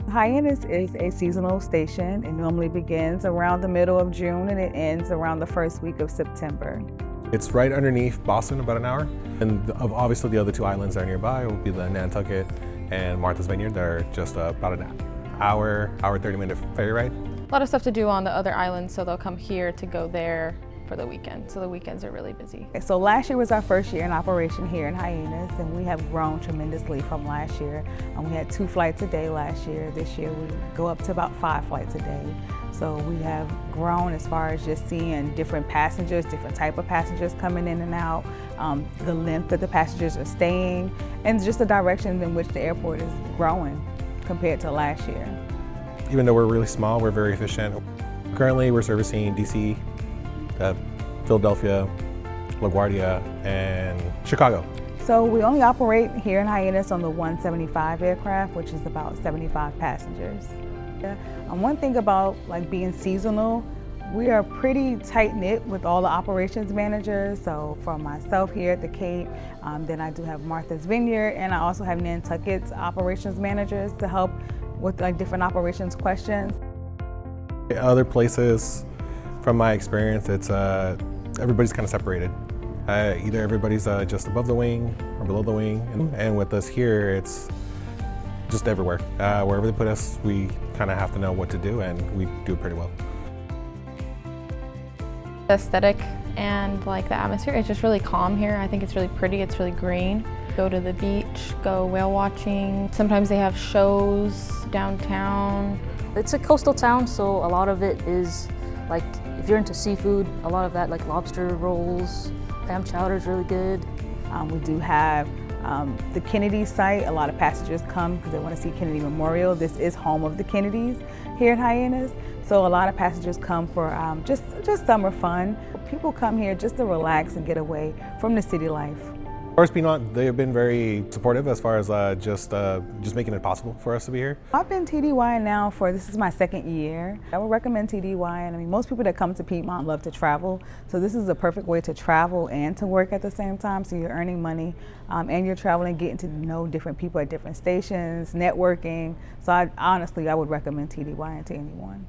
Hyannis is a seasonal station. It normally begins around the middle of June and it ends around the first week of September. It's right underneath Boston, about an hour. And obviously the other two islands that are nearby will be the Nantucket and Martha's Vineyard. They're just about an hour, 30-minute ferry ride. A lot of stuff to do on the other islands, so they'll come here to go there for the weekend. So the weekends are really busy. So last year was our first year in operation here in Hyannis, and we have grown tremendously from last year. We had 2 flights a day last year. This year we go up to about 5 flights a day. So we have grown as far as just seeing different passengers, different type of passengers coming in and out, the length that the passengers are staying, and just the direction in which the airport is growing compared to last year. Even though we're really small, we're very efficient. Currently we're servicing DC, Philadelphia, LaGuardia, and Chicago. So we only operate here in Hyannis on the 175 aircraft, which is about 75 passengers. One thing about being seasonal, we are pretty tight-knit with all the operations managers. So for myself here at the Cape, then I do have Martha's Vineyard, and I also have Nantucket's operations managers to help with different operations questions. Other places, from my experience, it's everybody's kind of separated. Either everybody's just above the wing or below the wing, and with us here, it's just everywhere. Wherever they put us, we kind of have to know what to do, and we do it pretty well. The aesthetic and the atmosphere, it's just really calm here. I think it's really pretty, it's really green. Go to the beach, go whale watching. Sometimes they have shows downtown. It's a coastal town, so a lot of it is if you're into seafood, a lot of that lobster rolls, clam chowder is really good. We do have the Kennedy site. A lot of passengers come because they want to see Kennedy Memorial. This is home of the Kennedys here at Hyannis. So a lot of passengers come for just summer fun. People come here just to relax and get away from the city life. As far as Piedmont, they have been very supportive as far as just making it possible for us to be here. I've been TDY now this is my 2nd year. I would recommend TDY, and I mean, most people that come to Piedmont love to travel, so this is a perfect way to travel and to work at the same time, so you're earning money and you're traveling, getting to know different people at different stations, networking. So honestly, I would recommend TDY to anyone.